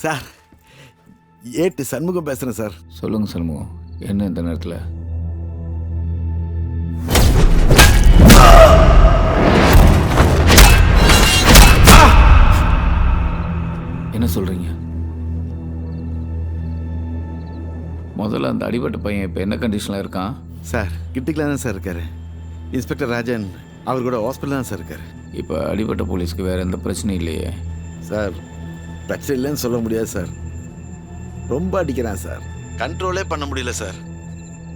Sir ஏட்டு சண்முகம் பேசுகிறேன் sir. சொல்லுங்கள் சண்முகம், என்ன இந்த நேரத்தில்? என்ன சொல்கிறீங்க? முதல்ல அந்த அடிபட்ட பையன் இப்போ என்ன கண்டிஷனில் இருக்கான்? சார் கிட்டிக்கலாம் தான் சார் இருக்கார். இன்ஸ்பெக்டர் ராஜன் அவர் கூட ஹாஸ்பிட்டல் தான் சார் இருக்கார். இப்போ அடிபட்ட போலீஸ்க்கு வேறு எந்த பிரச்சனையும் இல்லையே? சார் பிரச்சனை இல்லைன்னு சொல்ல முடியாது சார். ரொம்ப அடிக்கிறான் சார், கண்ட்ரோலே பண்ண முடியல சார்.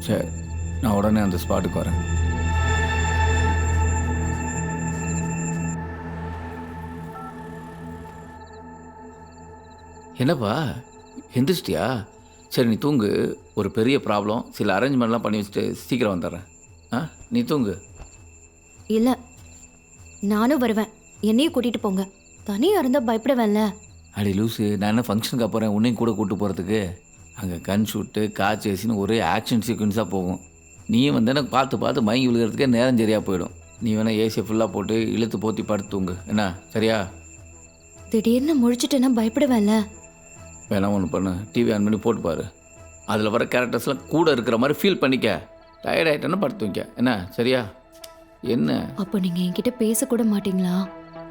சரி, நான் உடனே அந்த ஸ்பாட்டுக்கு வரேன். என்னப்பா எந்திரிச்சிட்டியா? சரி நீ தூங்கு. ஒரு பெரிய ப்ராப்ளம், சில அரேஞ்ச்மெண்ட்லாம் பண்ணி வச்சுட்டு சீக்கிரம் வந்துடுறேன். நீ தூங்கு. இல்லை, நானும் வருவேன். என்னையும் கூட்டிகிட்டு போங்க. தனியாக இருந்தால் பயப்படுவேன்ல. அடி லூஸு, நான் என்ன ஃபங்க்ஷனுக்கு போகிறேன் உன்னையும் கூட கூப்பிட்டு போகிறதுக்கு? அங்கே கன் ஷூட்டு காய்ச்சி ஏசின்னு ஒரே ஆக்ஷன் சீக்வன்ஸாக போகும். நீயும் வந்து எனக்கு பார்த்து பார்த்து மயங்கி விழுகிறதுக்கே நேரம் சரியாக போயிடும். நீ வேணால் ஏசியை ஃபுல்லாக போட்டு இழுத்து போற்றி படுத்து தூங்கு. என்ன சரியா? திடீர்னு முழிச்சிட்டேன்னா பயப்படுவேன்ல. வேணா ஒன்று பண்ணு, டிவி ஆன் பண்ணி போட்டு பாரு. அதில் வர கேரக்டர்ஸ்லாம் கூட இருக்கிற மாதிரி ஃபீல் பண்ணிக்க. டயர்ட் ஆகிட்டேன்னா படுத்து வைக்க. என்ன சரியா? என்ன அப்போ நீங்கள் என்கிட்ட பேசக்கூட மாட்டீங்களா?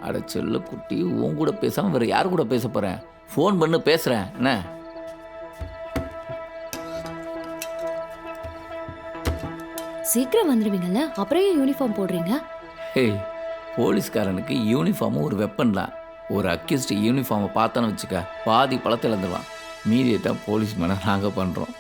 அட செல்ல குட்டி, உன் கூட பேசாமல் வேறு யார் கூட பேச போகிறேன்? ஃபோன் பண்ணு, பேசுகிறேன். என்ன சீக்கிரம் வந்துடுவீங்கல்ல, அப்புறம் ஏன் யூனிஃபார்ம் போடுறீங்க? ஹேய், போலீஸ்காரனுக்கு யூனிஃபார்மும் ஒரு வெப்பன் தான். ஒரு அக்யூஸ்ட் யூனிஃபார்மை பார்த்தான்னு வச்சுக்க, பாதி பழத்தை இழந்துருவான். மீதியை தான் போலீஸ் மேலே நாங்கள் பண்ணுறோம்.